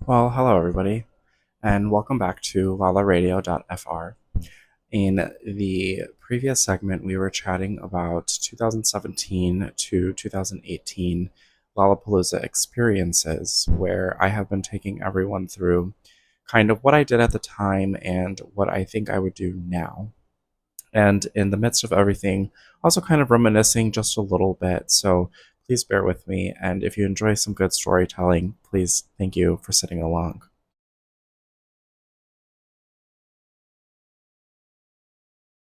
Well, hello everybody, and welcome back to Lollaradio.fr. In the previous segment, we were chatting about 2017 to 2018 Lollapalooza experiences, where I have been taking everyone through kind of what I did at the time and what I think I would do now. And in the midst of everything, also kind of reminiscing just a little bit. So please bear with me, and if you enjoy some good storytelling, please thank you for sitting along.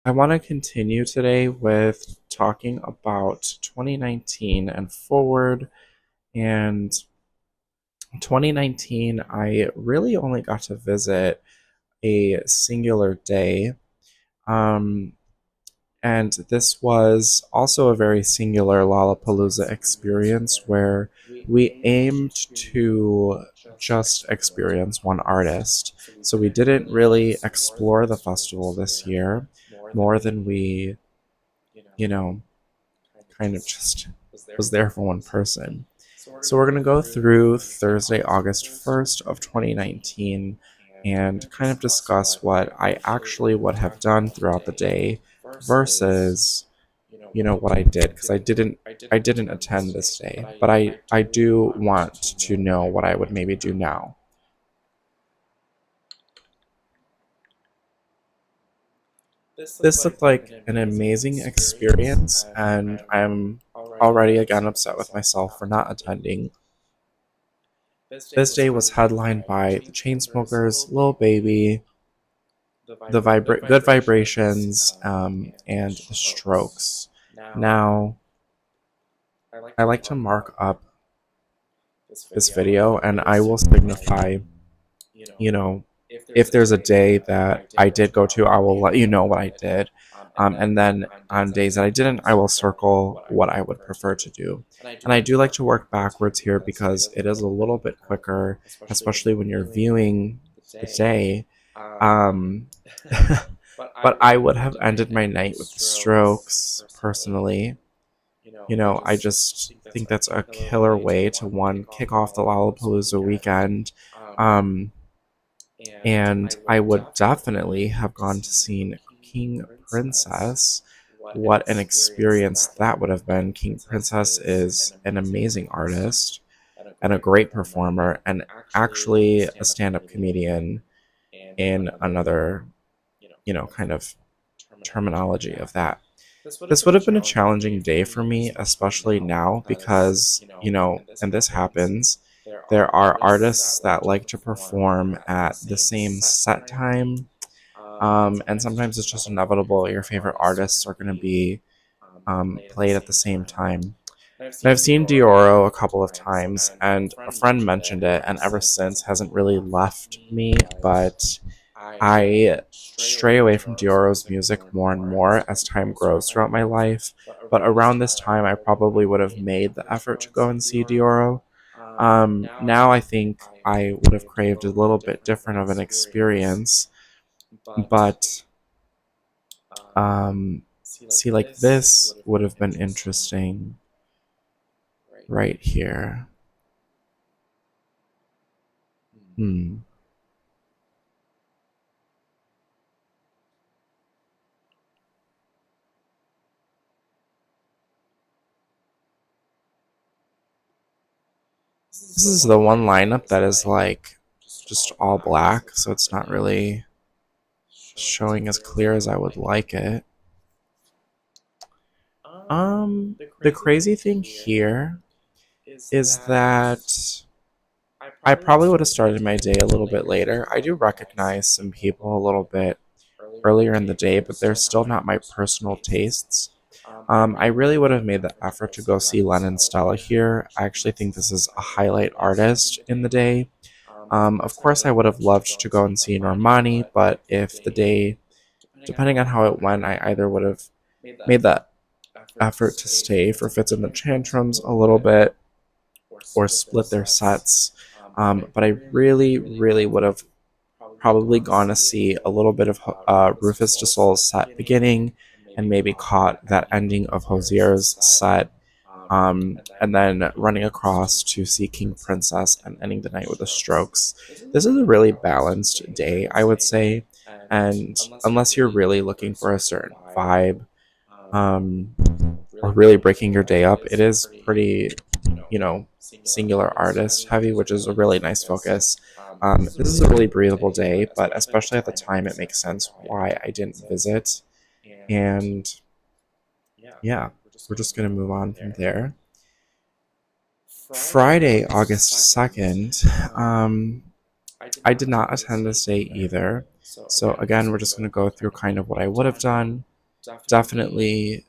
I want to continue today with talking about 2019 and forward. And 2019, I really only got to visit a singular day. Um, and this was also a very singular Lollapalooza experience where we aimed to just experience one artist. So we didn't really explore the festival this year more than we, you know, kind of just was there for one person. So we're going to go through Thursday, August 1st of 2019 and kind of discuss what I actually would have done throughout the day versus what I did because I didn't attend this day, but I do want to know what I would maybe do now. This looked like an amazing experience, and I'm already again upset with myself for not attending. This day was headlined by the Chainsmokers, Lil Baby, Good Vibrations, and the Strokes. Now, I like to mark up this video, and I will signify, you know, if there's a day that I did go to, I will let you know what I did. And then on days that I didn't, I will circle what I would prefer to do. And I do like to work backwards here because it is a little bit quicker, especially when you're viewing the day. Um, but I would have ended my night with the Strokes personally. I just think that's a killer way to one kick off the Lollapalooza weekend. Um, and I would definitely have gone to see King Princess. What an experience that would have been. King Princess is an amazing artist and a great performer, and actually a stand up comedian in another, kind of terminology of that. This would have been a challenging day for me, especially now because, and this happens, there are artists that like to perform at the same set time. And sometimes it's just inevitable. Your favorite artists are going to be played at the same time. And I've seen Dioro a couple of times, and a friend mentioned it, and ever since hasn't really left me. But I stray away from Dioro's music more and more as time grows throughout my life. But around this time, I probably would have made the effort to go and see Dioro. Now I think I would have craved a little bit different of an experience, but see, like this would have been interesting right here. Hmm. This is the one lineup that is like just all black, so it's not really showing as clear as I would like it. The crazy thing here is that I probably would have started my day a little bit later. I do recognize some people a little bit earlier in the day, but they're still not my personal tastes. I really would have made the effort to go see Lennon Stella here. I actually think this is a highlight artist in the day. Of course, I would have loved to go and see Normani, but if the day, depending on how it went, I either would have made that effort to stay for Fits and the Tantrums a little bit or split their sets. But I really, really would have probably gone to see a little bit of Rufus Du Soul's set beginning and maybe caught that ending of Hosier's set and then running across to see King Princess and ending the night with the Strokes. This is a really balanced day, I would say. And unless you're really looking for a certain vibe, um, or really breaking your day up, it is pretty, you know, singular artist heavy, which is a really nice focus. This is a really breathable day, but especially at the time, it makes sense why I didn't visit. And yeah, we're just going to move on from there. Friday, August 2nd, I did not attend this day either. So again, we're just going to go through kind of what I would have done. Definitely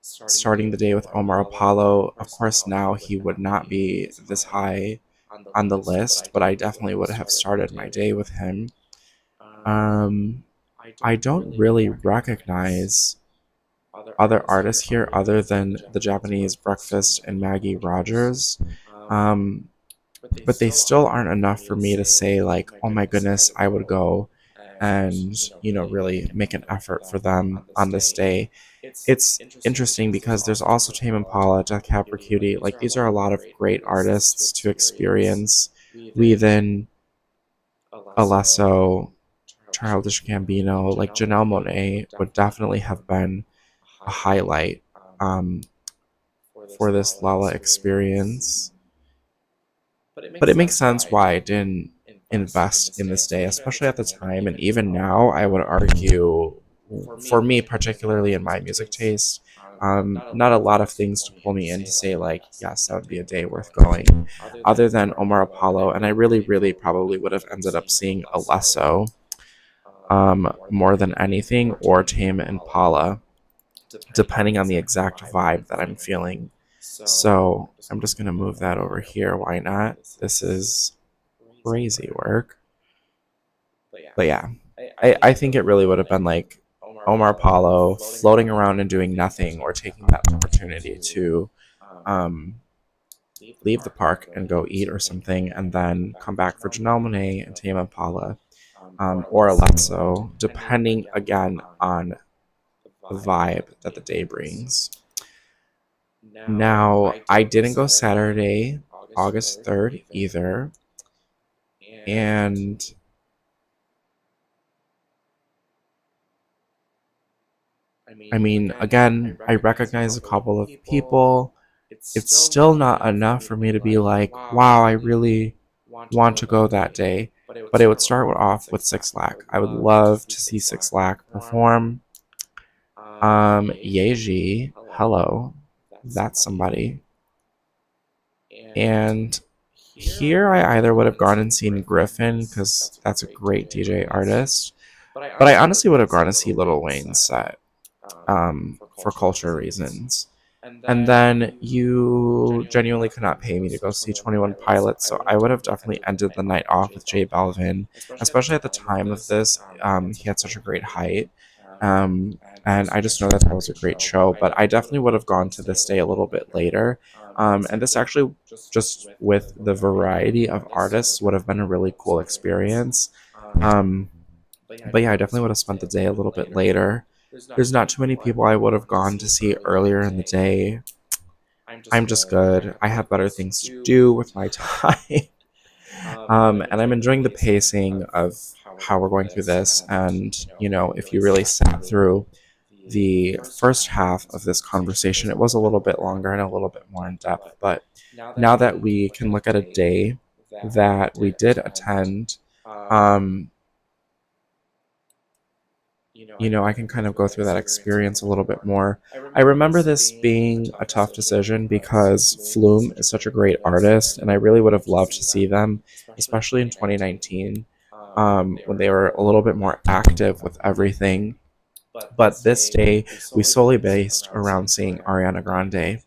starting the day with Omar Apollo. Of course, now he would not be this high on the list, but I definitely would have started my day with him. Um, I don't really recognize other artists here other than the Japanese Breakfast and Maggie Rogers. Um, but they still aren't enough for me to say, like, oh my goodness, I would go and, really make an effort for them on this day. It's interesting because there's also Tame Impala, Death Cab for Cutie. Like, these are a lot of great artists to experience. We then Alesso, Childish Gambino, like Janelle Monáe would definitely have been a highlight for this Lala experience. But it makes sense why I didn't invest in this day, especially at the time. And even now, I would argue, for me, particularly in my music taste, not a lot of things to pull me in to say, like, yes, that would be a day worth going, other than Omar Apollo. And I really, really probably would have ended up seeing Alesso more than anything, or Tame Impala, depending on the exact vibe that I'm feeling. So I'm just going to move that over here. Why not? This is crazy work. But yeah, I think it really would have been like Omar Apollo floating around and doing nothing, or taking that opportunity to um, leave the park and go eat or something, and then come back for Janelle Monáe and Tame Impala, or Alesso, depending again on the vibe that the day brings. Now, I didn't go Saturday, August 3rd either. And I mean, again, I recognize a couple of people. It's still not enough for me to be like, wow, I really want to go that day. But it would start off with Six Lack. I would love to see Six Lack perform. Yeji, hello, that's somebody. And here I either would have gone and seen Griffin, because that's a great DJ artist, but I honestly would have gone to see Lil Wayne's set, for culture reasons. And then you genuinely could not pay me to go see 21 Pilots, so I would have definitely ended the night off with J Balvin, especially at the time of this. He had such a great height. And I just know that that was a great show, but I definitely would have gone to this day a little bit later. And this actually, just with the variety of artists, would have been a really cool experience. Um, but yeah, I definitely would have spent the day a little bit later. There's not too many people I would have gone to see earlier in the day. I'm just good. I have better things to do with my time. And I'm enjoying the pacing of how we're going through this. And, if you really sat through the first half of this conversation, it was a little bit longer and a little bit more in depth. But now that we can look at a day that we did attend, I can kind of go through that experience a little bit more. I remember this being a tough decision because Flume is such a great artist, and I really would have loved to see them, especially in 2019, when they were a little bit more active with everything. But this day, we solely based around seeing Ariana Grande.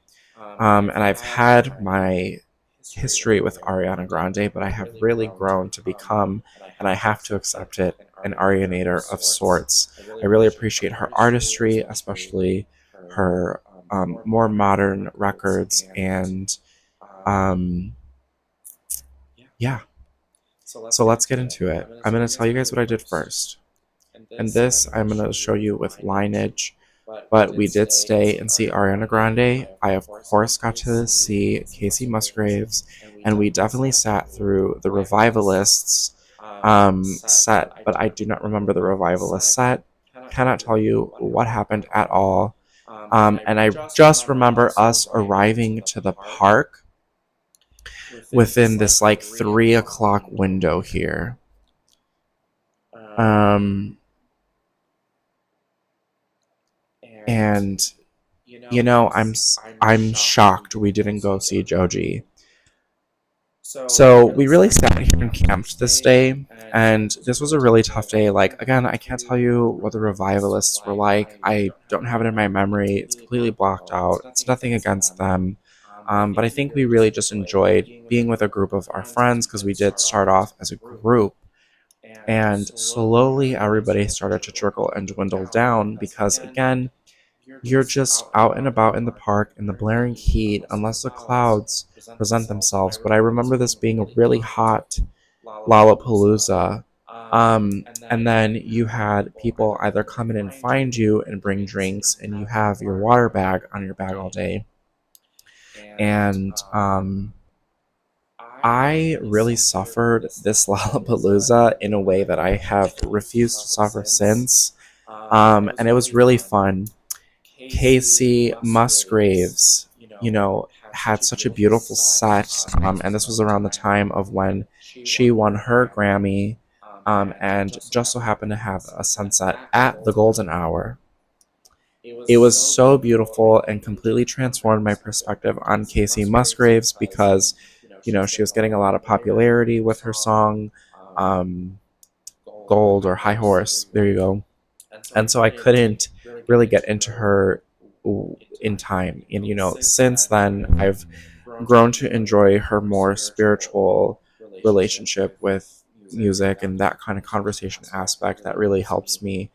And I've had my history with Ariana Grande, but I have really grown to become, and I have to accept it, an Arianator of sorts. I really appreciate her artistry, especially her more modern records, and um, yeah. So let's get into it. I'm going to tell you guys what I did first. And this I'm going to show you with Lineage. but we did stay and see Ariana Grande. I, of course, got to see Casey Musgraves, and we definitely sat through the Revivalists set, but I do not remember the Revivalist set. Cannot tell you what happened at all. And I just remember us arriving to the park within this like 3 o'clock window here. And I'm shocked we didn't go see Joji. So we really sat here and camped this day, and this was a really tough day. Like, again, I can't tell you what the Revivalists were like. I don't have it in my memory. It's completely blocked out. It's nothing against them. But I think we really just enjoyed being with a group of our friends because we did start off as a group. And slowly everybody started to trickle and dwindle down because, again, you're just out and about in the park in the blaring heat, unless the clouds present themselves. But I remember this being a really hot Lollapalooza. And then you had people either come in and find you and bring drinks, and you have your water bag on your bag all day. And I really suffered this Lollapalooza in a way that I have refused to suffer since. And it was really fun. Casey Musgraves, had such a beautiful set, and this was around the time of when she won her Grammy, and just so happened to have a sunset at the golden hour. It was so beautiful and completely transformed my perspective on Casey Musgraves because, she was getting a lot of popularity with her song, Gold or High Horse. There you go. And so I couldn't really get into her in time. And, since then, I've grown to enjoy her more spiritual relationship with music and that kind of conversation aspect that really helps me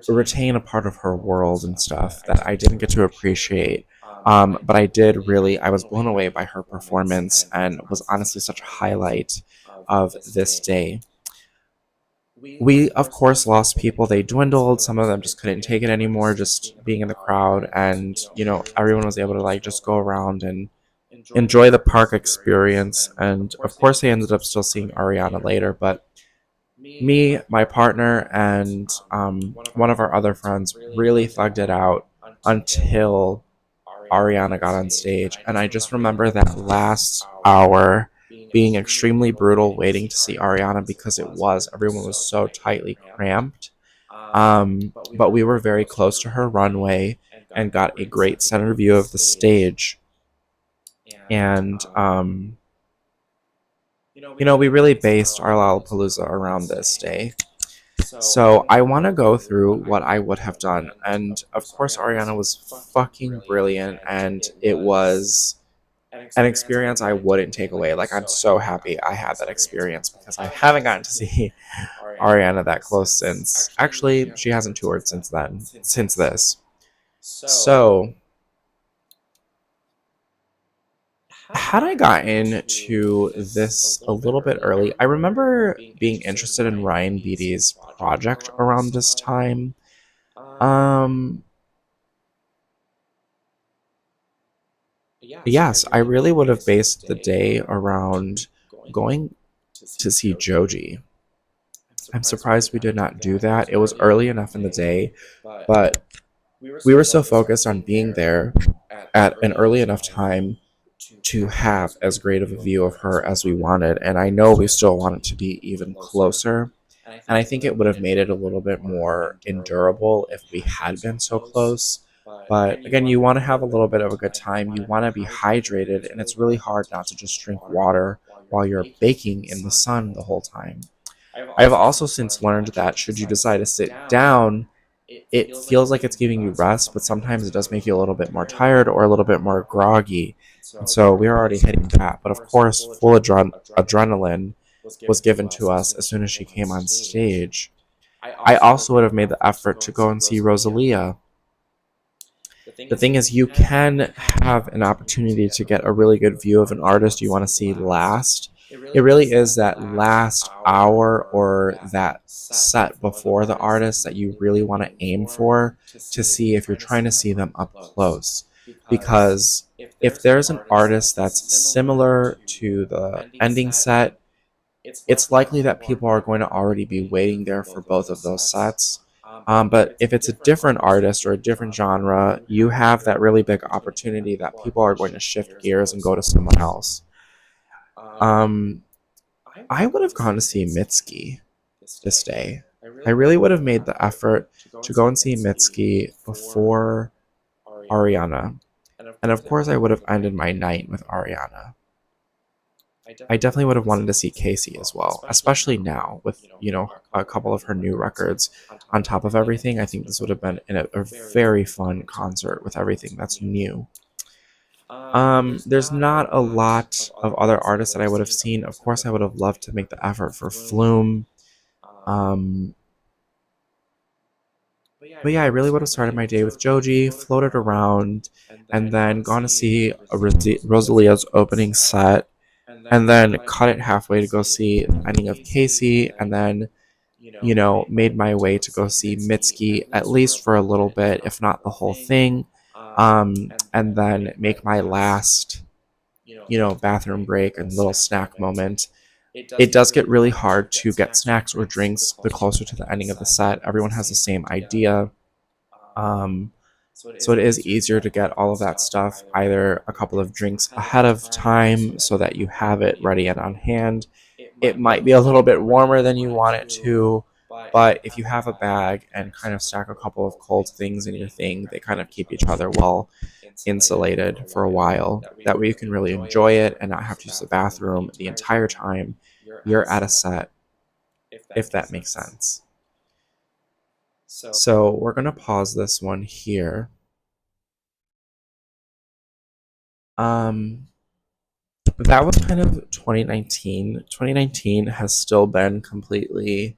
retain a part of her world and stuff that I didn't get to appreciate. But I was blown away by her performance and was honestly such a highlight of this day. We, of course, lost people. They dwindled. Some of them just couldn't take it anymore, just being in the crowd. And, everyone was able to, like, just go around and enjoy the park experience. And, of course, they ended up still seeing Ariana later. But me, my partner, and one of our other friends really thugged it out until Ariana got on stage. And I just remember that last hour being extremely brutal waiting to see Ariana because everyone was so tightly cramped. But we were very close to her runway and got a great center view of the stage. And, we really based our Lollapalooza around this day. So I want to go through what I would have done. And of course, Ariana was fucking brilliant, and it was an experience I wouldn't take away. Like, I'm so happy I had that experience because I haven't gotten to see Ariana that close since. Actually, she hasn't toured since this. So, had I gotten to this a little bit early, I remember being interested in Ryan Beatty's project around this time. Yes, I really would have based the day around going to see Joji. I'm surprised we did not do that. It was early enough in the day, but we were so focused on being there at an early enough time to have as great of a view of her as we wanted. And I know we still want it to be even closer. And I think it would have made it a little bit more endurable if we had been so close. But again, you want to have a little bit of a good time. You want to be hydrated, and it's really hard not to just drink water while you're baking in the sun the whole time. I have also since learned that should you decide to sit down, it feels like it's giving you rest, but sometimes it does make you a little bit more tired or a little bit more groggy. And so we were already hitting that. But of course, full adrenaline was given to us as soon as she came on stage. I also would have made the effort to go and see Rosalia. The thing is, you can have an opportunity to get a really good view of an artist you want to see last. It really is that last hour or that set before the artist that you really want to aim for to see if you're trying to see them up close. Because if there's an artist that's similar to the ending set, it's likely that people are going to already be waiting there for both of those sets. But if it's a different artist or a different genre, you have that really big opportunity that people are going to shift gears and go to someone else. Um, I would have gone to see Mitski this day. I really would have made the effort to go and see Mitski before Ariana. And of course, I would have ended my night with Ariana. I definitely would have wanted to see Casey as well, especially now with, a couple of her new records on top of everything. I think this would have been a very fun concert with everything that's new. There's not a lot of other artists that I would have seen. Of course, I would have loved to make the effort for Flume. Um, but yeah, I really would have started my day with Joji, floated around, and then gone to see Rosalia's opening set, and then cut it halfway to go see the ending of Casey, and then, made my way to go see Mitski at least for a little bit, if not the whole thing, and then make my last, bathroom break and little snack moment. It does get really hard to get snacks or drinks the closer to the ending of the set. Everyone has the same idea. Um, so it is easier to get all of that stuff, either a couple of drinks ahead of time so that you have it ready and on hand. It might be a little bit warmer than you want it to, but if you have a bag and kind of stack a couple of cold things in your thing, they kind of keep each other well insulated for a while. That way you can really enjoy it and not have to use the bathroom the entire time you're at a set, if that makes sense. So we're going to pause this one here. That was kind of 2019. 2019 has still been completely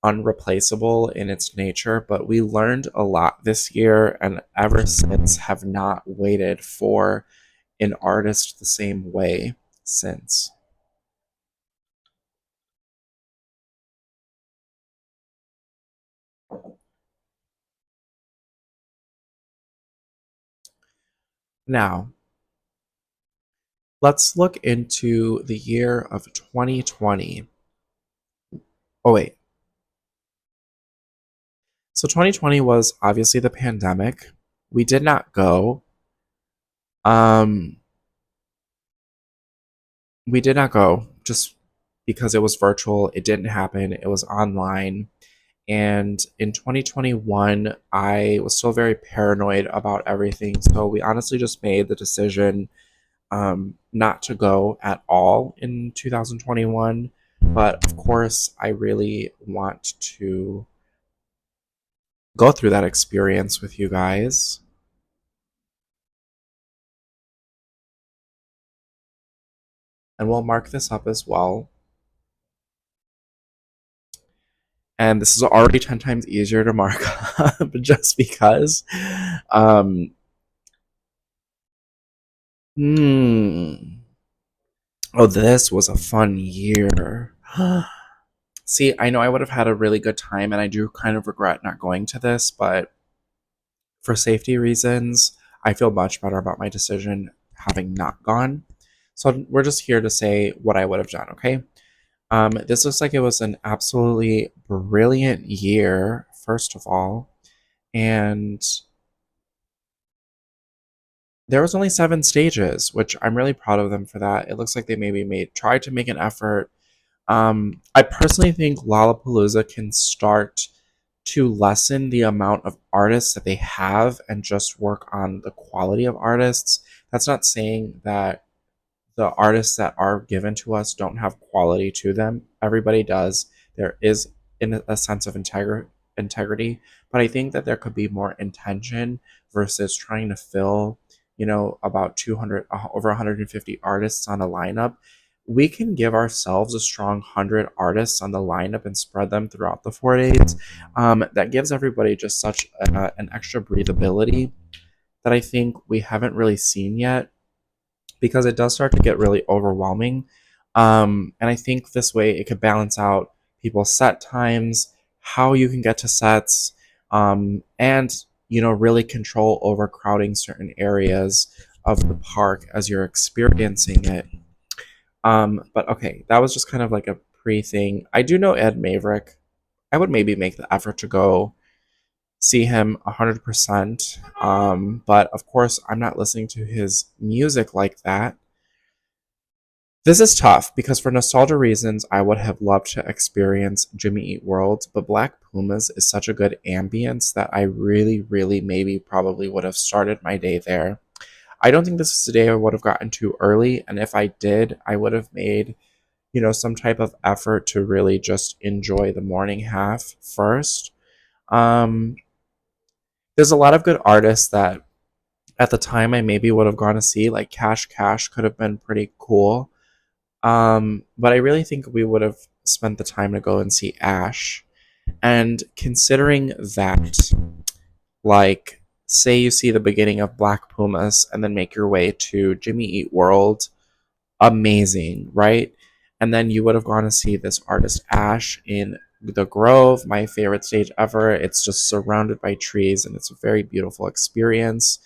unreplaceable in its nature, but we learned a lot this year and ever since have not waited for an artist the same way since. Now, let's look into the year of 2020. Oh, wait. So 2020 was obviously the pandemic. We did not go. Um, we did not go just because it was virtual. It didn't happen. It was online. And in 2021, I was still very paranoid about everything. So we honestly just made the decision not to go at all in 2021. But of course, I really want to go through that experience with you guys. And we'll mark this up as well. And this is already 10 times easier to mark up just because. Um, hmm. Oh, this was a fun year. See, I know I would have had a really good time, and I do kind of regret not going to this, but for safety reasons, I feel much better about my decision having not gone. So we're just here to say what I would have done, okay? This looks like it was an absolutely brilliant year, first of all, and there was only 7 stages, which I'm really proud of them for that. It looks like they maybe tried to make an effort. I personally think Lollapalooza can start to lessen the amount of artists that they have and just work on the quality of artists. That's not saying that the artists that are given to us don't have quality to them. Everybody does. There is in a sense of integrity, but I think that there could be more intention versus trying to fill, about 200 over 150 artists on a lineup. We can give ourselves a strong 100 artists on the lineup and spread them throughout the 4 days. That gives everybody just such an extra breathability that I think we haven't really seen yet, because it does start to get really overwhelming And I think this way it could balance out people's set times, how you can get to sets, and really control overcrowding certain areas of the park as you're experiencing it. But okay, that was just kind of like a pre thing. I do know Ed Maverick. I would maybe make the effort to go see him 100%. But of course, I'm not listening to his music like that. This is tough because for nostalgia reasons, I would have loved to experience Jimmy Eat World, but Black Pumas is such a good ambience that I really, really maybe probably would have started my day there. I don't think this is a day I would have gotten too early, and if I did, I would have made, some type of effort to really just enjoy the morning half first. Um, there's a lot of good artists that at the time I maybe would have gone to see, like Cash Cash could have been pretty cool. But I really think we would have spent the time to go and see Ash. And considering that, like, say you see the beginning of Black Pumas and then make your way to Jimmy Eat World, amazing, right? And then you would have gone to see this artist Ash in the Grove, my favorite stage ever. It's just surrounded by trees and it's a very beautiful experience.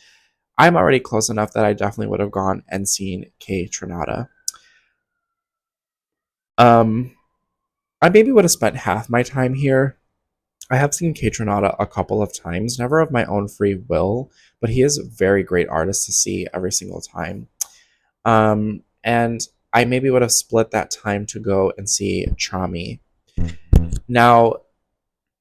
I'm already close enough that I definitely would have gone and seen K Tronada. Um, I maybe would have spent half my time here. I have seen K Tronada a couple of times, never of my own free will, but he is a very great artist to see every single time. And I maybe would have split that time to go and see Chami. Now,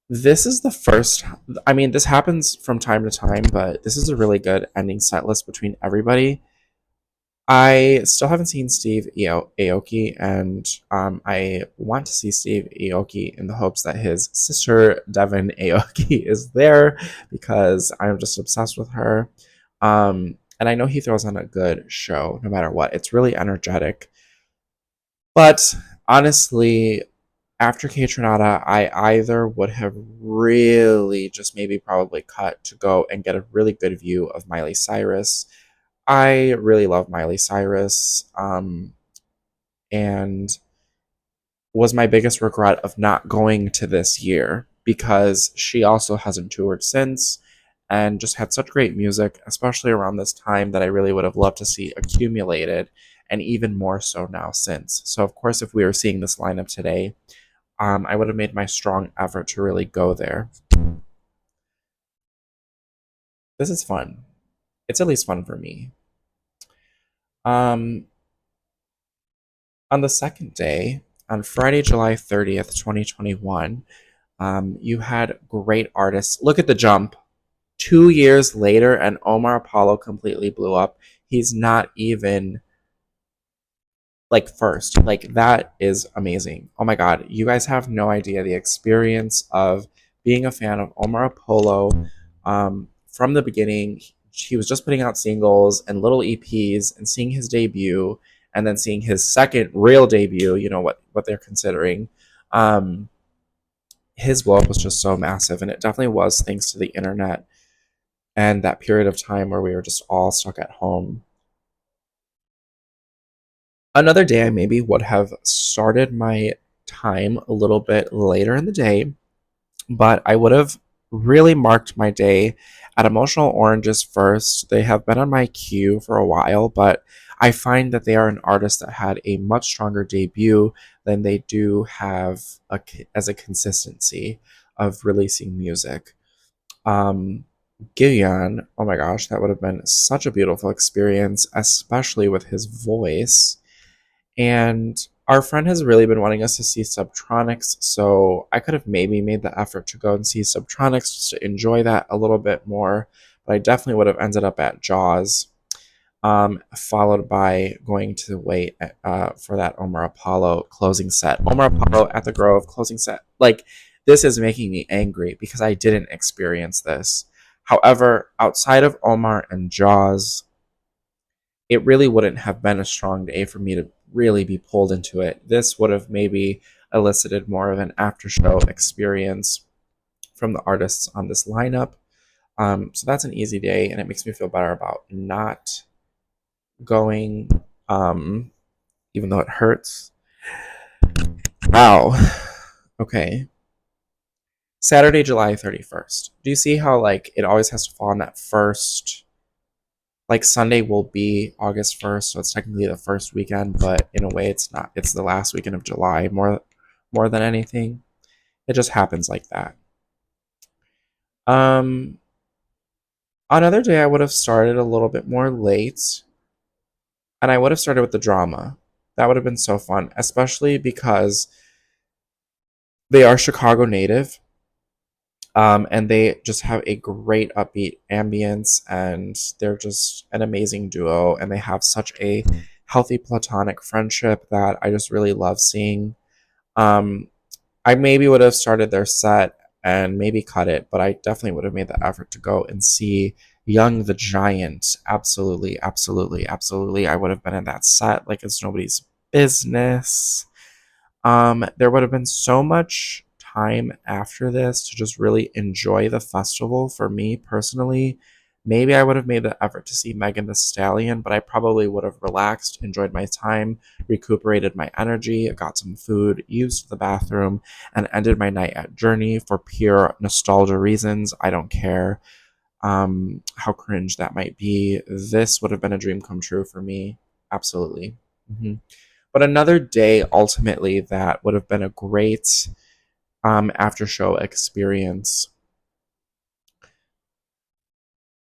this is the first. I mean, this happens from time to time, but this is a really good ending set list between everybody. I still haven't seen Steve Aoki, and I want to see Steve Aoki in the hopes that his sister Devin Aoki is there because I'm just obsessed with her. And I know he throws on a good show no matter what. It's really energetic. But honestly, after K Tronada, I either would have really just maybe probably cut to go and get a really good view of Miley Cyrus. I really love Miley Cyrus, and was my biggest regret of not going to this year because she also hasn't toured since and just had such great music, especially around this time, that I really would have loved to see accumulated, and even more so now since. So, of course, if we were seeing this lineup today, I would have made my strong effort to really go there. This is fun. It's at least fun for me. Um, on the second day, on Friday, July 30th, 2021, you had great artists. Look at the jump. 2 years later, and Omar Apollo completely blew up. He's not even like first. Like, that is amazing. Oh my God. You guys have no idea the experience of being a fan of Omar Apollo from the beginning. He was just putting out singles and little EPs, and seeing his debut and then seeing his second real debut, what they're considering. Um, his blow up was just so massive, and it definitely was thanks to the internet and that period of time where we were just all stuck at home. Another day, I maybe would have started my time a little bit later in the day, but I would have really marked my day at Emotional Oranges first. They have been on my queue for a while, but I find that they are an artist that had a much stronger debut than they do have as a consistency of releasing music. Um, Gillian, oh my gosh, that would have been such a beautiful experience, especially with his voice. And our friend has really been wanting us to see Subtronics, so I could have maybe made the effort to go and see Subtronics just to enjoy that a little bit more. But I definitely would have ended up at Jaws, followed by going to wait for that Omar Apollo closing set. Omar Apollo at the Grove closing set. Like, this is making me angry because I didn't experience this. However, outside of Omar and Jaws, it really wouldn't have been a strong day for me to really be pulled into it. This would have maybe elicited more of an after show experience from the artists on this lineup. So that's an easy day, and it makes me feel better about not going, even though it hurts. Wow. Okay. Saturday, July 31st. Do you see how, like, it always has to fall on that first? Like, Sunday will be August 1st, so it's technically the first weekend, but in a way it's not. It's the last weekend of July more than anything. It just happens like that. Um, Another day I would have started a little bit more late, and I would have started with the drama. That would have been so fun, especially because they are Chicago native, and they just have a great upbeat ambience, and they're just an amazing duo, and they have such a healthy platonic friendship that I just really love seeing. Um, I maybe would have started their set and maybe cut it, but I definitely would have made the effort to go and see Young the Giant. Absolutely, absolutely, absolutely. I would have been in that set like it's nobody's business. There would have been so much time after this to just really enjoy the festival for me personally. Maybe I would have made the effort to see Megan the Stallion, but I probably would have relaxed, enjoyed my time, recuperated my energy, got some food, used the bathroom, and ended my night at Journey for pure nostalgia reasons. I don't care how cringe that might be. This would have been a dream come true for me. Absolutely. Mhm. But another day, ultimately, that would have been a great after show experience.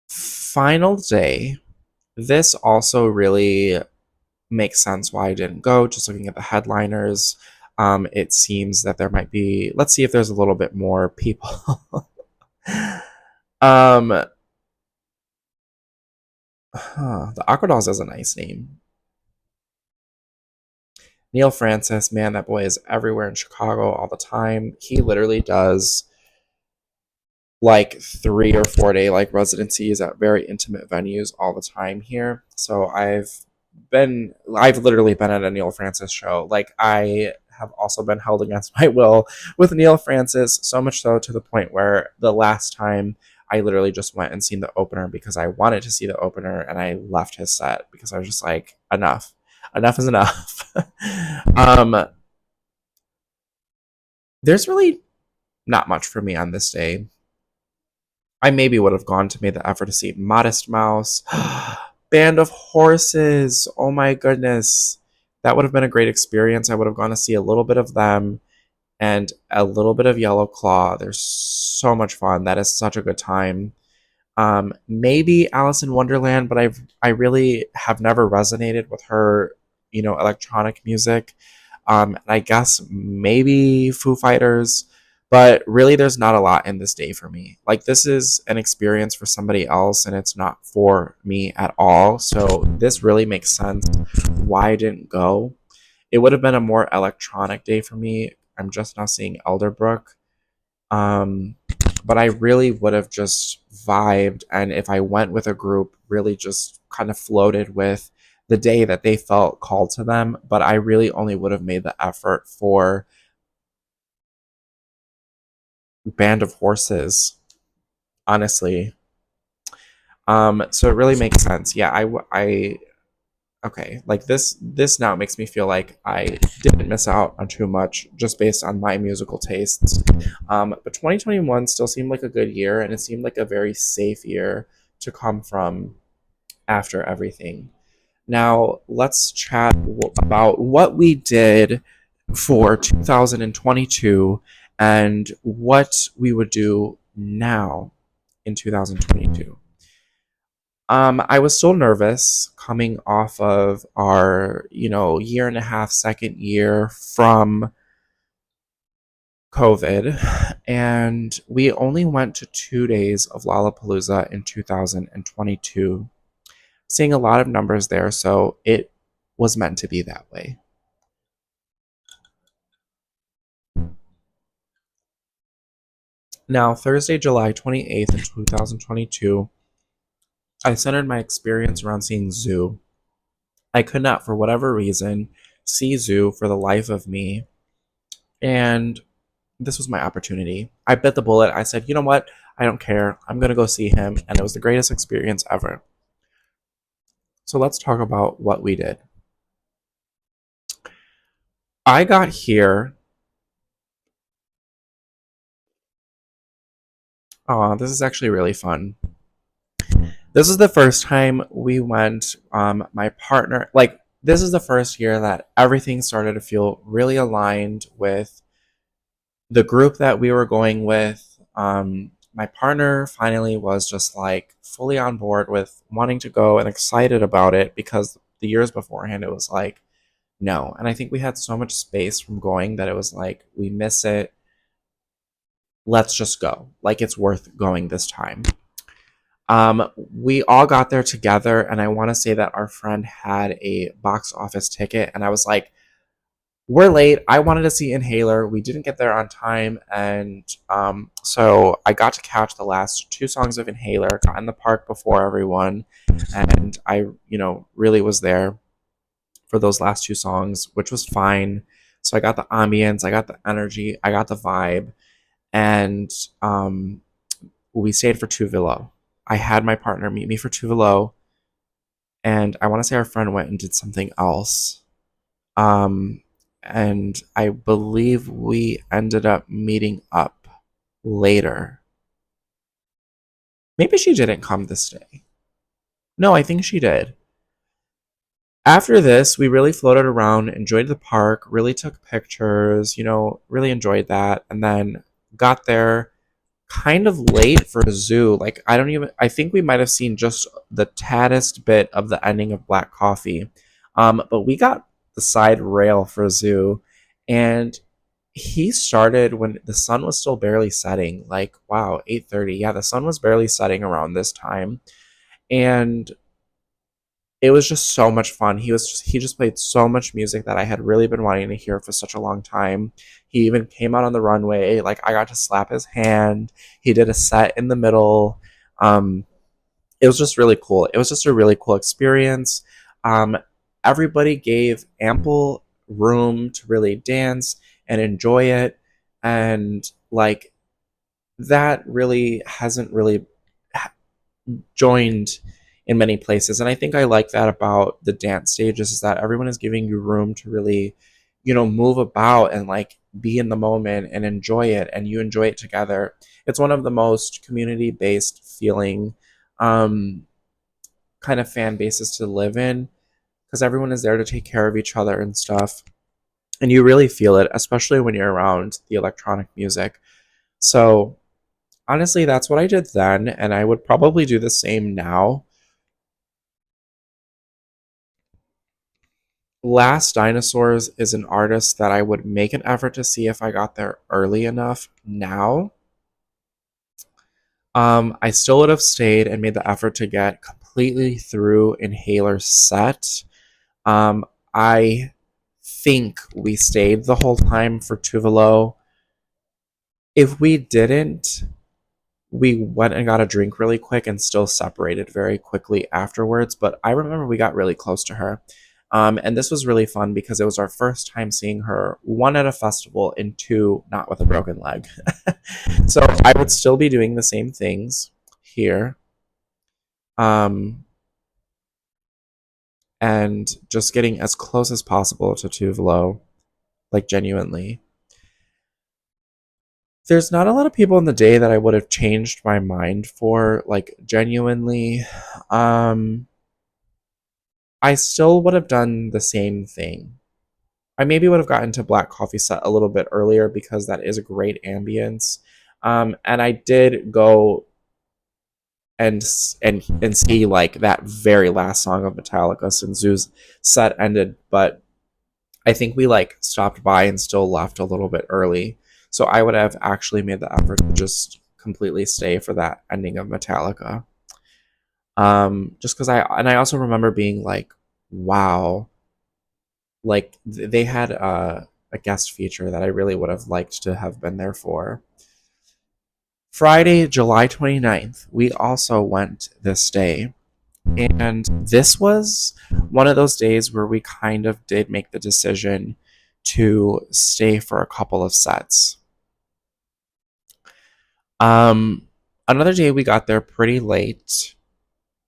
Final day. This also really makes sense why I didn't go. Just looking at the headliners, it seems that there might be. Let's see if there's a little bit more people. um, the Aquadolls has a nice name. Neil Francis, man, that boy is everywhere in Chicago all the time. He literally does like 3 or 4 day like residencies at very intimate venues all the time here. So I've literally been at a Neil Francis show. Like I have also been held against my will with Neil Francis, so much so to the point where the last time I literally just went and seen the opener because I wanted to see the opener and I left his set because I was just like, enough. Enough is enough. um there's really not much for me on this day. I maybe would have gone to make the effort to see Modest Mouse, Band of Horses. Oh my goodness. That would have been a great experience. I would have gone to see a little bit of them and a little bit of Yellow Claw. They're so much fun. That is such a good time. Maybe Alice in Wonderland, but I really have never resonated with her, electronic music. And I guess maybe Foo Fighters, but really there's not a lot in this day for me. Like this is an experience for somebody else and it's not for me at all. So this really makes sense why I didn't go. It would have been a more electronic day for me. I'm just now seeing Elderbrook. Um, but I really would have just vibed. And if I went with a group, really just kind of floated with the day that they felt called to them. But I really only would have made the effort for Band of Horses, honestly. So it really makes sense. Yeah, okay, like this now makes me feel like I didn't miss out on too much just based on my musical tastes. But 2021 still seemed like a good year, and it seemed like a very safe year to come from after everything. Now let's chat about what we did for 2022 and what we would do now in 2022. I was still nervous coming off of our, year and a half, second year from COVID. And we only went to 2 days of Lollapalooza in 2022, seeing a lot of numbers there. So it was meant to be that way. Now, Thursday, July 28th in 2022, I centered my experience around seeing Zoo. I could not, for whatever reason, see Zoo for the life of me. And this was my opportunity. I bit the bullet. I said, you know what? I don't care. I'm going to go see him. And it was the greatest experience ever. So let's talk about what we did. I got here. Oh, this is actually really fun. This is the first time we went. My partner, like, this is the first year that everything started to feel really aligned with the group that we were going with. My partner finally was just like fully on board with wanting to go and excited about it because the years beforehand it was like, no. And I think we had so much space from going that it was like, we miss it. Let's just go. Like, it's worth going this time. We all got there together, and I want to say that our friend had a box office ticket, and I was like, we're late. I wanted to see Inhaler. We didn't get there on time, and so I got to catch the last two songs of Inhaler. Got in the park before everyone, and I, really was there for those last two songs, which was fine. So I got the ambience, I got the energy, I got the vibe, and we stayed for Tuvilo. I had my partner meet me for Tuvilo, and I want to say our friend went and did something else. Um, and I believe we ended up meeting up later. Maybe she didn't come this day. No, I think she did. After this, we really floated around, enjoyed the park, really took pictures, really enjoyed that, and then got there kind of late for the zoo. Like, I think we might have seen just the taddest bit of the ending of Black Coffee. But we got the side rail for zoo, and he started when the sun was still barely setting. Like, wow, 8:30. Yeah, the sun was barely setting around this time. And it was just so much fun. He just played so much music that I had really been wanting to hear for such a long time. He even came out on the runway. Like, I got to slap his hand. He did a set in the middle. Um, it was just really cool. It was just a really cool experience. Um, Everybody gave ample room to really dance and enjoy it, and like, that really hasn't really joined in many places. And I think I like that about the dance stages, is that everyone is giving you room to really, move about and like be in the moment and enjoy it, and you enjoy it together. It's one of the most community based feeling um, kind of fan bases to live in, because everyone is there to take care of each other and stuff. And you really feel it, especially when you're around the electronic music. So honestly, that's what I did then, and I would probably do the same now. Last Dinosaurs is an artist that I would make an effort to see if I got there early enough now. I still would have stayed and made the effort to get completely through Inhaler's set. Um, I think we stayed the whole time for Tuvalo. If we didn't, we went and got a drink really quick and still separated very quickly afterwards. But I remember we got really close to her. And this was really fun because it was our first time seeing her, one, at a festival, and two, not with a broken leg. So I would still be doing the same things here. Um, and just getting as close as possible to Tuvalo, like, genuinely. There's not a lot of people in the day that I would have changed my mind for, like, genuinely. Um, I still would have done the same thing. I maybe would have gotten to Black Coffee Set a little bit earlier because that is a great ambience. And I did go and see like that very last song of Metallica since Zoo's set ended, but I think we like stopped by and still left a little bit early. So I would have actually made the effort to just completely stay for that ending of Metallica. Just because I also remember being like, wow, like they had a guest feature that I really would have liked to have been there for. Friday, July 29th, we also went this day. And this was one of those days where we kind of did make the decision to stay for a couple of sets. Um, Another day we got there pretty late,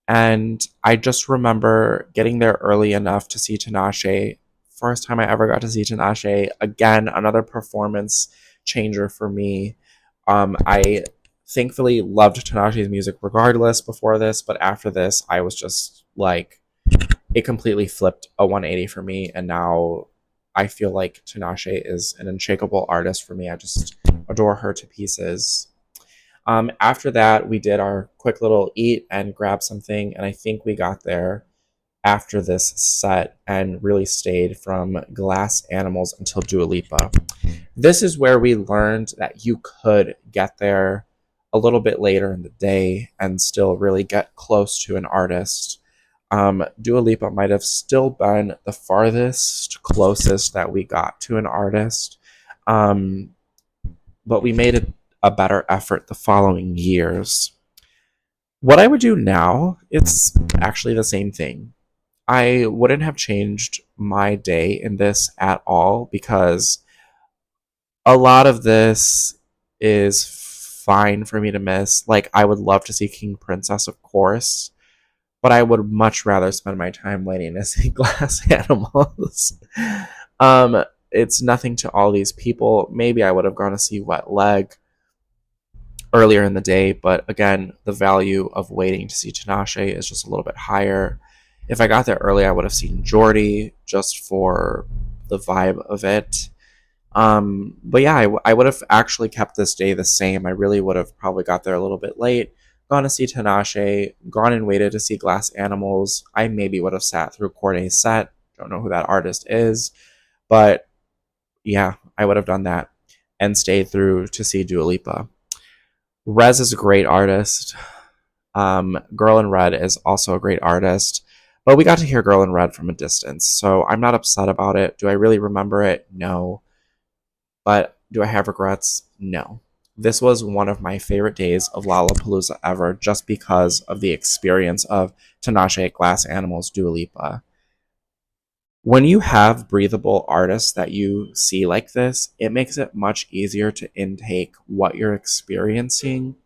and I just remember getting there early enough to see Tinashe. First time I ever got to see Tinashe. Again, another performance changer for me. I thankfully loved Tinashe's music regardless before this, but after this, I was just like, it completely flipped a 180 for me, and now I feel like Tinashe is an unshakable artist for me. I just adore her to pieces. After that, we did our quick little eat and grab something, and I think we got there after this set and really stayed from Glass Animals until Dua Lipa. This is where we learned that you could get there a little bit later in the day and still really get close to an artist. Dua Lipa might have still been the farthest, closest that we got to an artist, um, but we made a better effort the following years. What I would do now, it's actually the same thing. I wouldn't have changed my day in this at all because a lot of this is fine for me to miss. Like, I would love to see King Princess, of course, but I would much rather spend my time waiting to see Glass Animals. It's nothing to all these people. Maybe I would have gone to see Wet Leg earlier in the day, but again, the value of waiting to see Tinashe is just a little bit higher. If I got there early, I would have seen Jordy just for the vibe of it. But yeah, I would have actually kept this day the same. I really would have probably got there a little bit late, gone to see Tinashe, gone and waited to see Glass Animals. I maybe would have sat through Cordae's set. Don't know who that artist is, but yeah, I would have done that and stayed through to see Dua Lipa. Rez is a great artist. Girl in Red is also a great artist, but we got to hear Girl in Red from a distance, so I'm not upset about it. Do I really remember it? No. But do I have regrets? No. This was one of my favorite days of Lollapalooza ever just because of the experience of Tinashe, Glass Animals, Dua Lipa. When you have breathable artists that you see like this, it makes it much easier to intake what you're experiencing,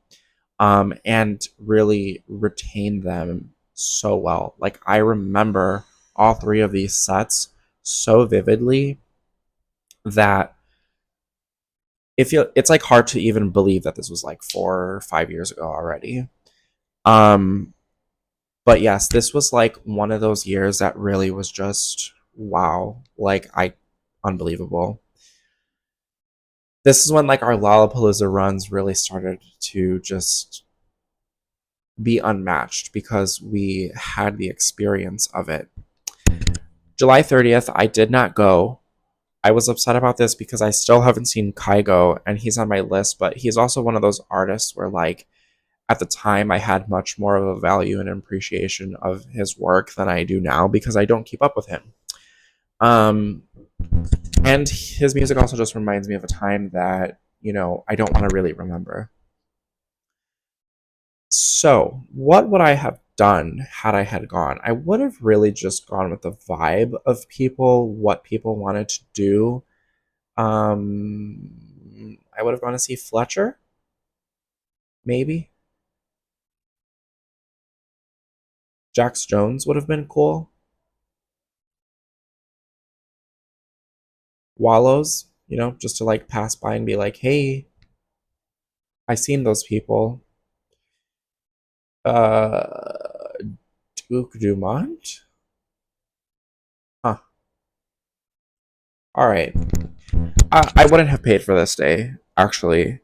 and really retain them so well. Like, I remember all three of these sets so vividly that it's like hard to even believe that this was like 4 or 5 years ago already. Um, but yes, this was like one of those years that really was just wow, like I unbelievable. This is when like our Lollapalooza runs really started to just be unmatched because we had the experience of it. July 30th, I did not go. I was upset about this because I still haven't seen Kygo and he's on my list, but he's also one of those artists where like at the time I had much more of a value and appreciation of his work than I do now because I don't keep up with him. Um, and his music also just reminds me of a time that, I don't want to really remember. So, what would I have done had I had gone? I would have really just gone with the vibe of people, what people wanted to do. I would have gone to see Fletcher, maybe. Jax Jones would have been cool. Wallows, just to like pass by and be like, hey, I seen those people. Uh, Duke Dumont? Huh. All right. I wouldn't have paid for this day, actually.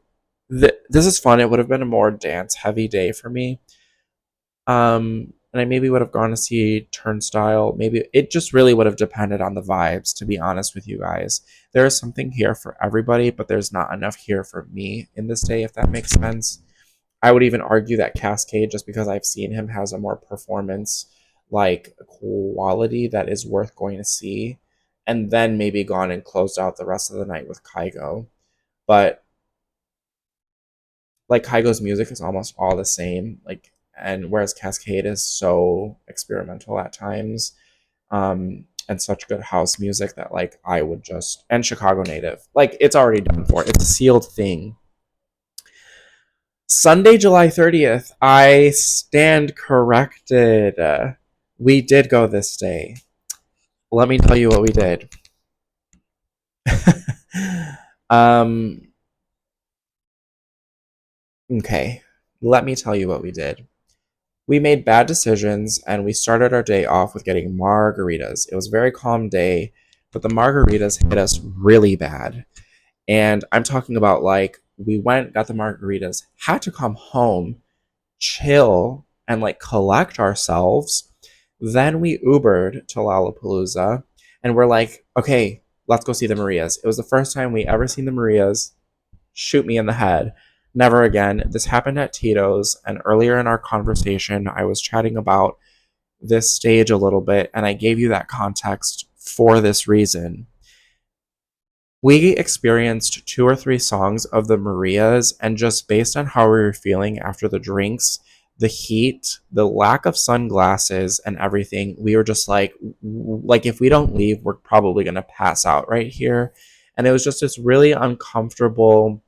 This is fun. It would have been a more dance heavy day for me. And I maybe would have gone to see Turnstile. Maybe it just really would have depended on the vibes, to be honest with you guys. There is something here for everybody, but there's not enough here for me in this day, if that makes sense. I would even argue that Cascade, just because I've seen him, has a more performance like quality that is worth going to see. And then maybe gone and closed out the rest of the night with Kygo. But like Kygo's music is almost all the same. Like, and whereas Cascade is so experimental at times, and such good house music that like I would just, and Chicago native, like it's already done for. It's a sealed thing. Sunday, July 30th, I stand corrected. We did go this day. Let me tell you what we did. um, Okay, let me tell you what we did. We made bad decisions and we started our day off with getting margaritas. It was a very calm day, but the margaritas hit us really bad. And I'm talking about like we went, got the margaritas, had to come home, chill, and like collect ourselves. Then we Ubered to Lollapalooza and we're like, okay, let's go see the Marias. It was the first time we ever seen the Marias. Shoot me in the head. Never again. This happened at Tito's, and earlier in our conversation, I was chatting about this stage a little bit, and I gave you that context for this reason. We experienced 2 or 3 songs of the Marias, and just based on how we were feeling after the drinks, the heat, the lack of sunglasses, and everything, we were just like if we don't leave, we're probably gonna pass out right here. And it was just this really uncomfortable,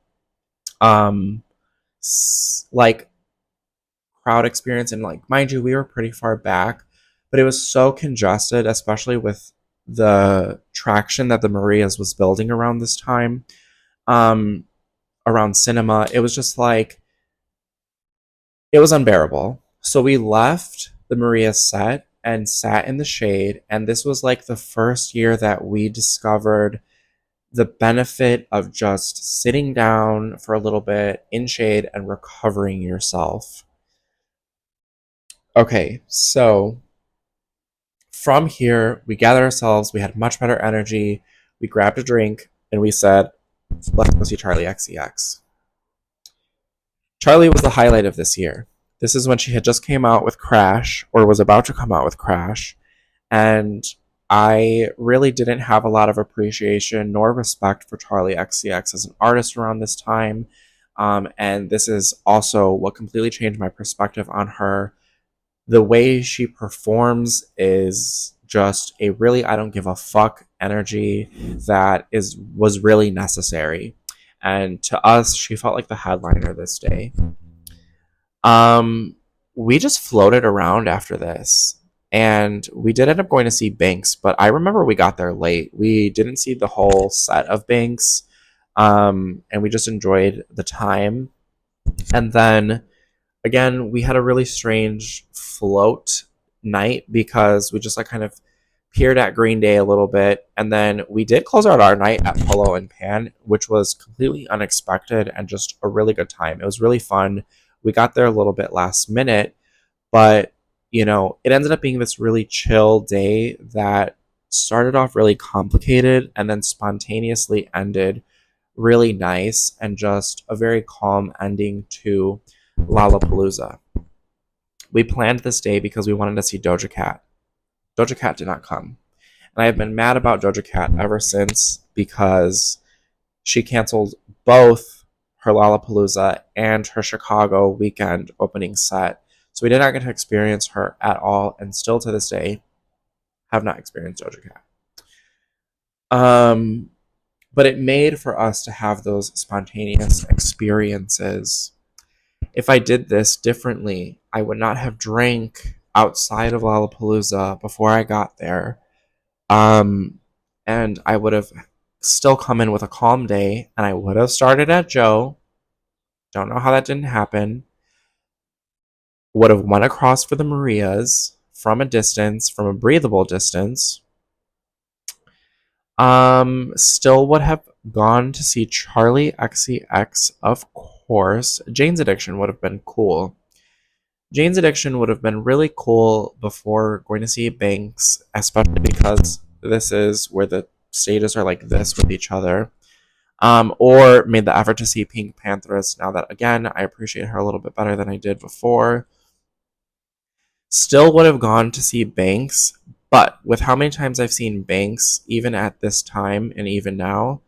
um, like crowd experience. And like, mind you, we were pretty far back, but it was so congested, especially with the traction that the Marias was building around this time, um around cinema. It was just like it was unbearable. So we left the Maria set and sat in the shade, and this was like the first year that we discovered the benefit of just sitting down for a little bit in shade and recovering yourself. Okay, so from here, we gathered ourselves, we had much better energy, we grabbed a drink, and we said, let's go see Charlie XCX. Charlie was the highlight of this year. This is when she had just came out with Crash, or was about to come out with Crash, and I really didn't have a lot of appreciation nor respect for Charlie XCX as an artist around this time. And this is also what completely changed my perspective on her. The way she performs is just a really I don't give a fuck energy that was really necessary. And to us, she felt like the headliner this day. Um, we just floated around after this. And we did end up going to see Banks, but I remember we got there late. We didn't see the whole set of Banks. And we just enjoyed the time. And then again, we had a really strange float night because we just like kind of peered at Green Day a little bit, and then we did close out our night at Pillow and Pan, which was completely unexpected and just a really good time. It was really fun. We got there a little bit last minute, but it ended up being this really chill day that started off really complicated and then spontaneously ended really nice and just a very calm ending to Lollapalooza. We planned this day because we wanted to see Doja Cat. Doja Cat did not come. And I have been mad about Doja Cat ever since because she canceled both her Lollapalooza and her Chicago weekend opening set. So we did not get to experience her at all, and still to this day have not experienced Doja Cat. But it made for us to have those spontaneous experiences. If I did this differently, I would not have drank outside of Lollapalooza before I got there. Um, and I would have still come in with a calm day, and I would have started at Joe. Don't know how that didn't happen. Would have went across for the Marias from a distance, from a breathable distance. Still would have gone to see Charlie XCX, of course. Jane's Addiction would have been cool. Jane's Addiction would have been really cool before going to see Banks, especially because this is where the stages are like this with each other. Or made the effort to see Pink Panthers now that, again, I appreciate her a little bit better than I did before. Still would have gone to see Banks, but with how many times I've seen Banks, even at this time and even now,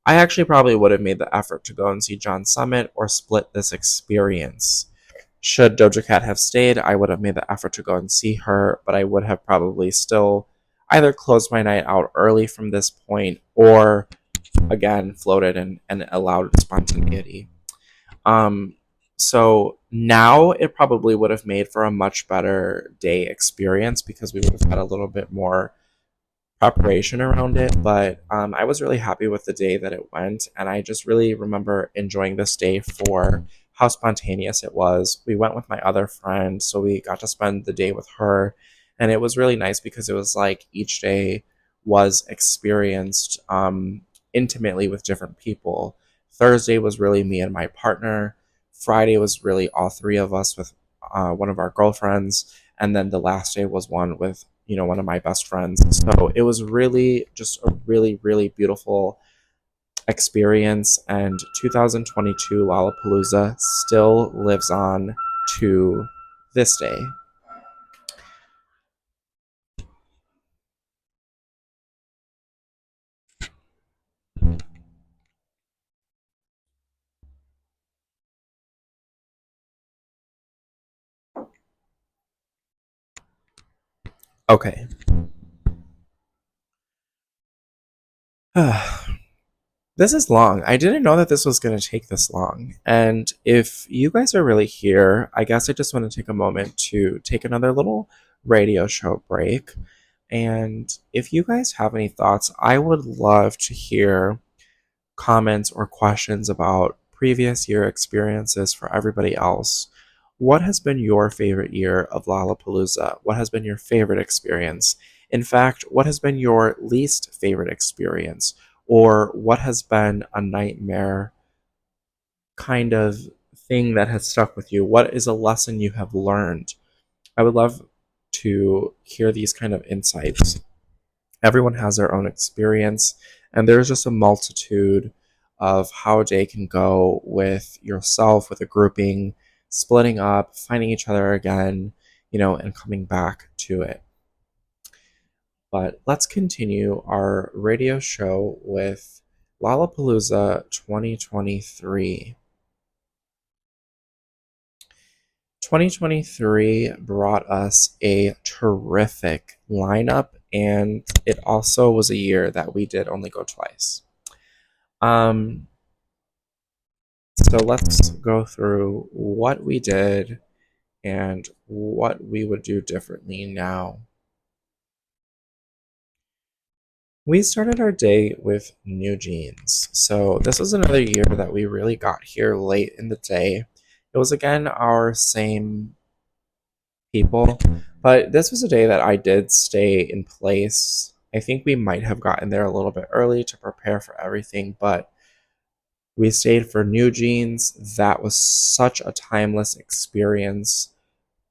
I actually probably would have made the effort to go and see John Summit or split this experience. Should Doja Cat have stayed, I would have made the effort to go and see her, but I would have probably still either closed my night out early from this point or, again, floated and allowed spontaneity. So now it probably would have made for a much better day experience because we would have had a little bit more preparation around it. But I was really happy with the day that it went, and I just really remember enjoying this day for how spontaneous it was. We went with my other friend, so we got to spend the day with her, and it was really nice because it was like each day was experienced intimately with different people. Thursday was really me and my partner. Friday was really all three of us with one of our girlfriends, and then the last day was one with one of my best friends. So it was really just a really beautiful experience, and 2022 Lollapalooza still lives on to this day. Okay. This is long. I didn't know that this was going to take this long. And if you guys are really here, I guess I just want to take a moment to take another little radio show break. And if you guys have any thoughts, I would love to hear comments or questions about previous year experiences for everybody else. What has been your favorite year of Lollapalooza? What has been your favorite experience? In fact, what has been your least favorite experience? Or what has been a nightmare kind of thing that has stuck with you? What is a lesson you have learned? I would love to hear these kind of insights. Everyone has their own experience, and there's just a multitude of how a day can go with yourself, with a grouping, splitting up, finding each other again, and coming back to it. But let's continue our radio show with Lollapalooza 2023. 2023 brought us a terrific lineup, and it also was a year that we did only go twice. Um, so let's go through what we did and what we would do differently now. We started our day with New Jeans. So this was another year that we really got here late in the day. It was again our same people, but this was a day that I did stay in place. I think we might have gotten there a little bit early to prepare for everything, but we stayed for New Jeans. That was such a timeless experience.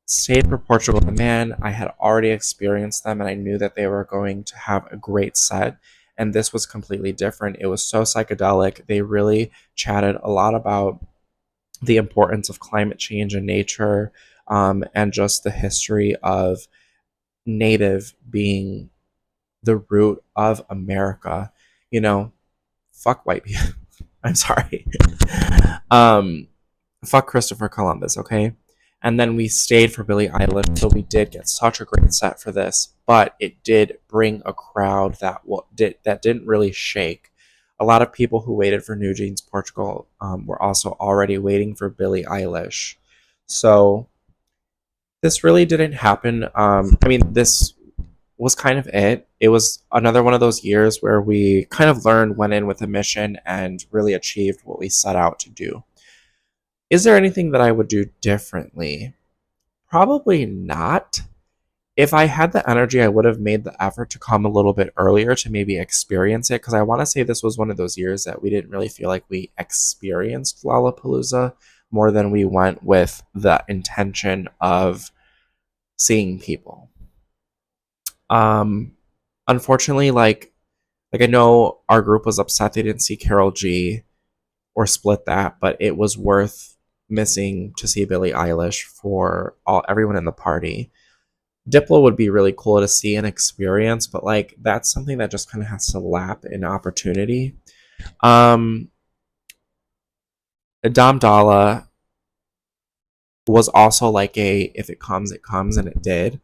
Stayed for Portugal the Man. I had already experienced them and I knew that they were going to have a great set. And this was completely different. It was so psychedelic. They really chatted a lot about the importance of climate change and nature, and just the history of native being the root of America. You know, fuck white people. I'm sorry. um, fuck Christopher Columbus, okay? And then we stayed for Billie Eilish, so we did get such a great set for this, but it did bring a crowd that didn't really shake. A lot of people who waited for New Jeans Portugal were also already waiting for Billie Eilish. So this really didn't happen. This was kind of it. It was another one of those years where we kind of learned, went in with a mission, and really achieved what we set out to do. Is there anything that I would do differently? Probably not. If I had the energy, I would have made the effort to come a little bit earlier to maybe experience it, because I want to say this was one of those years that we didn't really feel like we experienced Lollapalooza more than we went with the intention of seeing people. Um, Unfortunately, like I know our group was upset they didn't see Carol G or split that, but it was worth missing to see Billie Eilish for everyone in the party. Diplo would be really cool to see and experience, but like that's something that just kind of has to lap in opportunity. Um, Dom Dalla was also like a if it comes, it comes, and it did.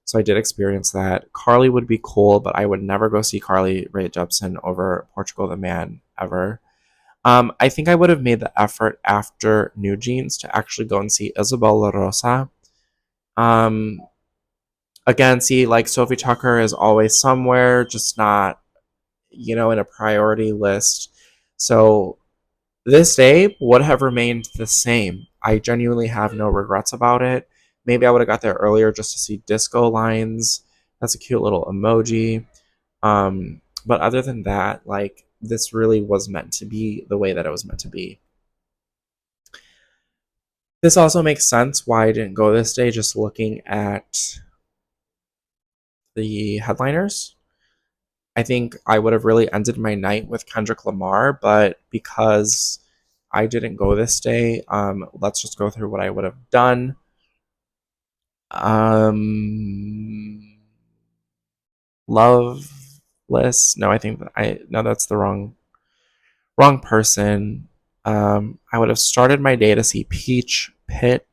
So I did experience that. Carly would be cool, but I would never go see Carly Rae Jepsen over Portugal the Man ever. I think I would have made the effort after New Jeans to actually go and see Isabel La Rosa. Um, Again, see, like Sophie Tucker is always somewhere, just not, in a priority list. So this day would have remained the same. I genuinely have no regrets about it. Maybe I would have got there earlier just to see disco lines. That's a cute little emoji. But other than that, like, this really was meant to be the way that it was meant to be. This also makes sense why I didn't go this day, just looking at the headliners. I think I would have really ended my night with Kendrick Lamar, but because I didn't go this day, let's just go through what I would have done. Um, Loveless. No, I think that I no, that's the wrong person. I would have started my day to see Peach Pit.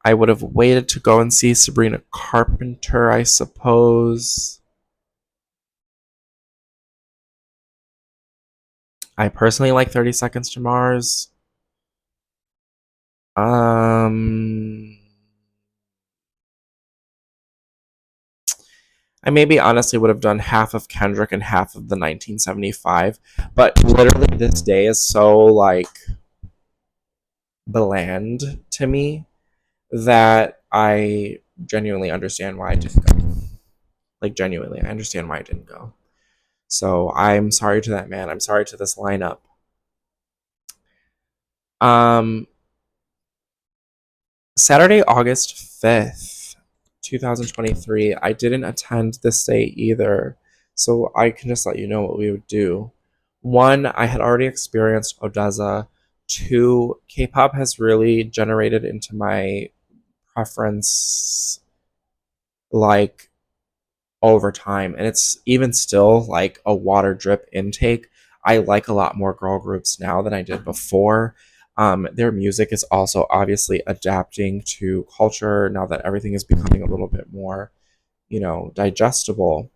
I would have waited to go and see Sabrina Carpenter, I suppose. I personally like 30 Seconds to Mars. Um, I maybe honestly would have done half of Kendrick and half of the 1975, but literally this day is so like bland to me that I genuinely understand why I didn't go. Like, genuinely, I understand why I didn't go. So I'm sorry to that man. I'm sorry to this lineup. Um, Saturday, August 5th, 2023. I didn't attend this day either. So I can just let you know what we would do. One, I had already experienced Odessa. Two, K-pop has really generated into my preference like over time, and it's even still like a water drip intake. I like a lot more girl groups now than I did before. Their music is also obviously adapting to culture now that everything is becoming a little bit more, digestible.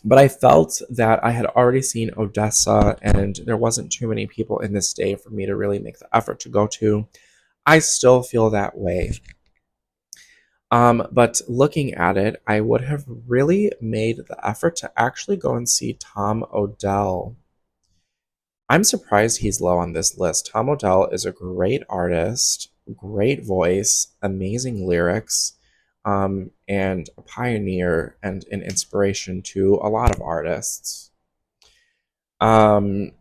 But I felt that I had already seen Odessa, and there wasn't too many people in this day for me to really make the effort to go to. I still feel that way. But looking at it, I would have really made the effort to actually go and see Tom Odell. I'm surprised he's low on this list. Tom Odell is a great artist, great voice, amazing lyrics, and a pioneer and an inspiration to a lot of artists. Um,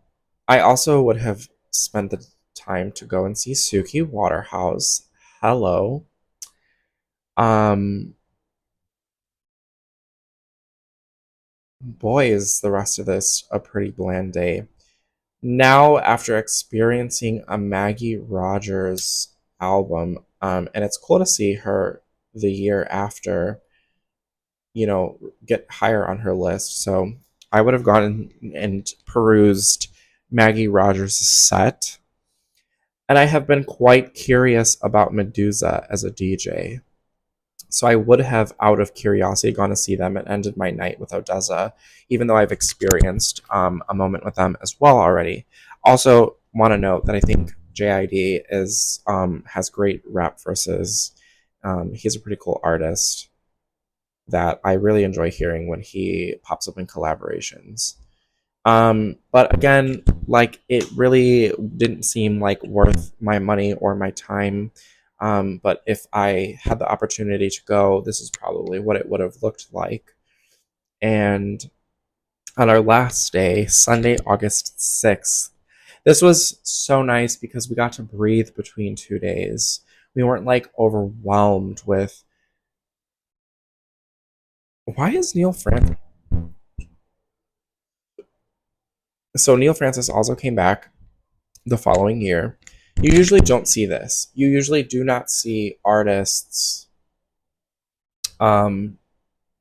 I also would have spent the time to go and see Suki Waterhouse. Hello. Um, Boy, is the rest of this a pretty bland day. Now, after experiencing a Maggie Rogers album, and it's cool to see her the year after, get higher on her list. So I would have gone and perused Maggie Rogers' set. And I have been quite curious about Medusa as a DJ. So I would have, out of curiosity, gone to see them and ended my night with Odessa, even though I've experienced a moment with them as well already. Also, want to note that I think JID is has great rap verses. He's a pretty cool artist that I really enjoy hearing when he pops up in collaborations. But again, like, it really didn't seem like worth my money or my time. But if I had the opportunity to go, this is probably what it would have looked like. And on our last day, Sunday, August 6th, this was so nice because we got to breathe between 2 days. We weren't like overwhelmed with, why is Neil Francis? So Neil Francis also came back the following year. You usually don't see this. You usually do not see artists um,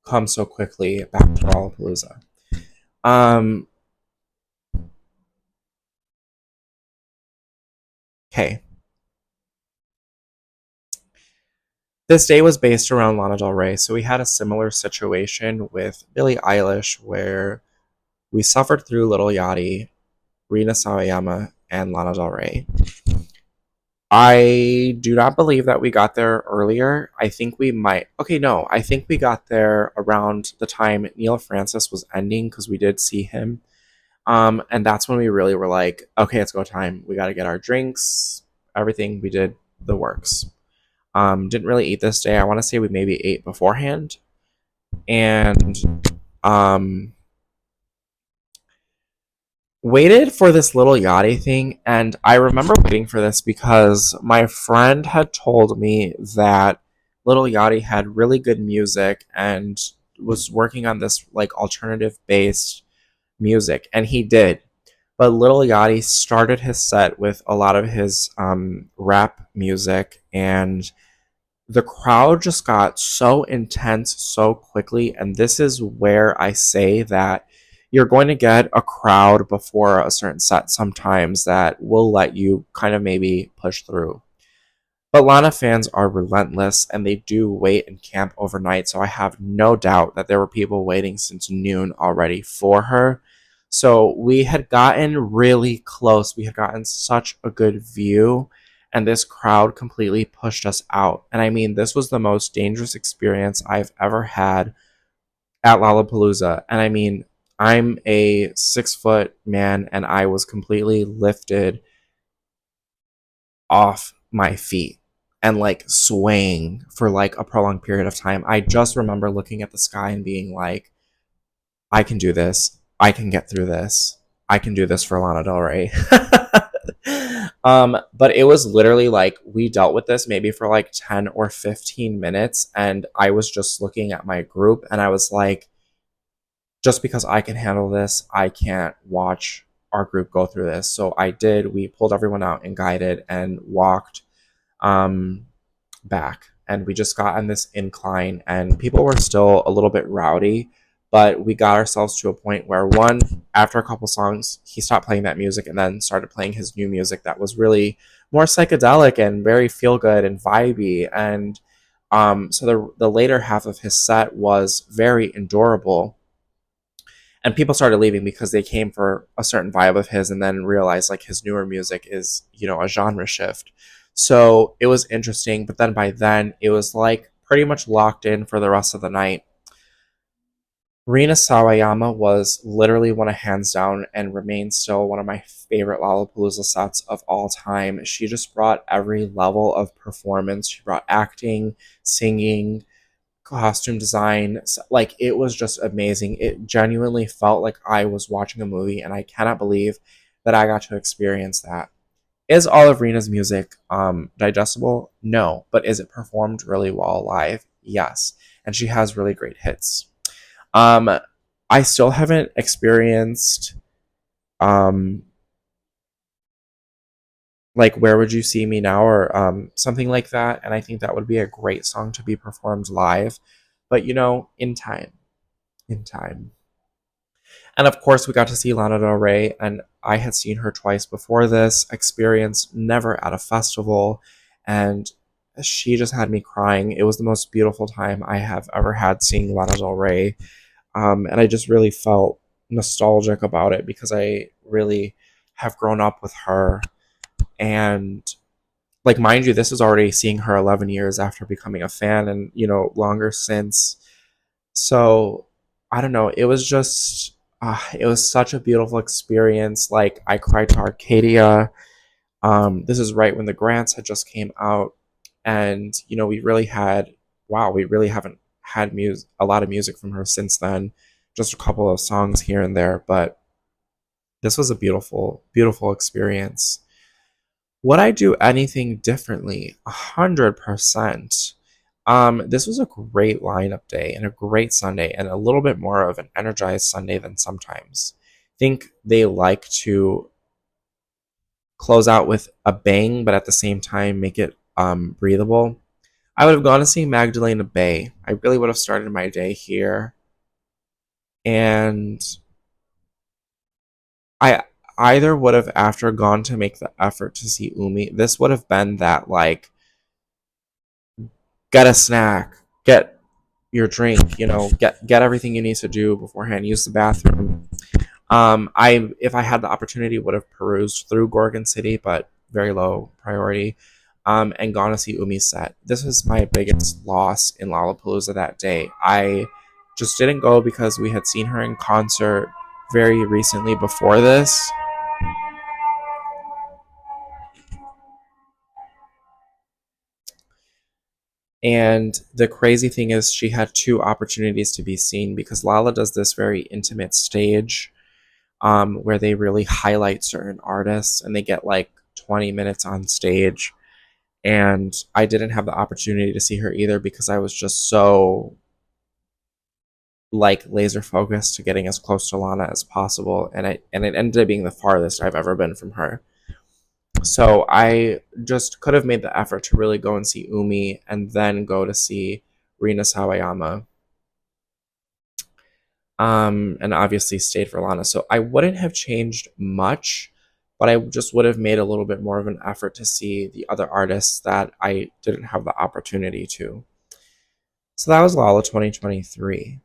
come so quickly back to Lollapalooza. Um, okay. This day was based around Lana Del Rey, so we had a similar situation with Billie Eilish where we suffered through Little Yachty, Rina Sawayama, and Lana Del Rey. I do not believe that we got there earlier. I think we might. Okay, no. I think we got there around the time Neil Francis was ending because we did see him. And that's when we really were like, okay, it's go time. We got to get our drinks, everything. We did the works. Didn't really eat this day. I want to say we maybe ate beforehand, and um, waited for this little yachty thing. And I remember waiting for this because my friend had told me that Little Yachty had really good music and was working on this like alternative based music, and he did. But Little Yachty started his set with a lot of his rap music, and the crowd just got so intense so quickly. And this is where I say that you're going to get a crowd before a certain set sometimes that will let you kind of maybe push through. But Lana fans are relentless and they do wait and camp overnight. So I have no doubt that there were people waiting since noon already for her. So we had gotten really close. We had gotten such a good view, and this crowd completely pushed us out. And I mean, this was the most dangerous experience I've ever had at Lollapalooza. And I mean, I'm a 6 foot man and I was completely lifted off my feet and like swaying for like a prolonged period of time. I just remember looking at the sky and being like, I can do this. I can get through this. I can do this for Lana Del Rey. But it was literally like we dealt with this maybe for like 10 or 15 minutes. And I was just looking at my group and I was like, just because I can handle this, I can't watch our group go through this. So I did. We pulled everyone out and guided and walked um, back. And we just got on this incline, and people were still a little bit rowdy, but we got ourselves to a point where one, after a couple songs, he stopped playing that music and then started playing his new music that was really more psychedelic and very feel good and vibey. And so the later half of his set was very endurable, and people started leaving because they came for a certain vibe of his and then realized like his newer music is, you know, a genre shift. So it was interesting, but then by then it was like pretty much locked in for the rest of the night. Rina Sawayama was literally one of hands down and remains still one of my favorite Lollapalooza sets of all time. She just brought every level of performance. She brought acting, singing, costume design. Like, it was just amazing. It genuinely felt like I was watching a movie, and I cannot believe that I got to experience that. Is all of Rena's music digestible? No. But is it performed really well live? Yes. And she has really great hits. um I still haven't experienced um like Where Would You See Me Now, or something like that, and I think that would be a great song to be performed live. But you know, in time, in time. And of course, we got to see Lana Del Rey, and I had seen her twice before this experience, never at a festival, and she just had me crying. It was the most beautiful time I have ever had seeing Lana Del Rey, and I just really felt nostalgic about it because I really have grown up with her. And like, mind you, this is already seeing her 11 years after becoming a fan, and you know, longer since. So I don't know, it was just it was such a beautiful experience. Like, I cried to Arcadia. This is right when the grants had just came out, and you know, we really had, wow, we really haven't had a lot of music from her since then, just a couple of songs here and there. But this was a beautiful, beautiful experience. Would I do anything differently? 100%. This was a great lineup day and a great Sunday, and a little bit more of an energized Sunday than sometimes. I think they like to close out with a bang, but at the same time make it breathable. I would have gone to see Magdalena Bay. I really would have started my day here, and I either would have, after, gone to make the effort to see Umi. This would have been that, like, get a snack, get your drink, you know, get everything you need to do beforehand, use the bathroom. I, if I had the opportunity, would have perused through Gorgon City, but very low priority. And gone to see Umi's set. This was my biggest loss in Lollapalooza that day. I just didn't go because we had seen her in concert very recently before this. And the crazy thing is she had 2 opportunities to be seen because Lala does this very intimate stage where they really highlight certain artists and they get like 20 minutes on stage. And I didn't have the opportunity to see her either because I was just so like laser focused to getting as close to Lana as possible, and it ended up being the farthest I've ever been from her. So I just could have made the effort to really go and see Umi and then go to see Rina Sawayama. And obviously stayed for Lana. So I wouldn't have changed much, but I just would have made a little bit more of an effort to see the other artists that I didn't have the opportunity to. So that was Lala 2023.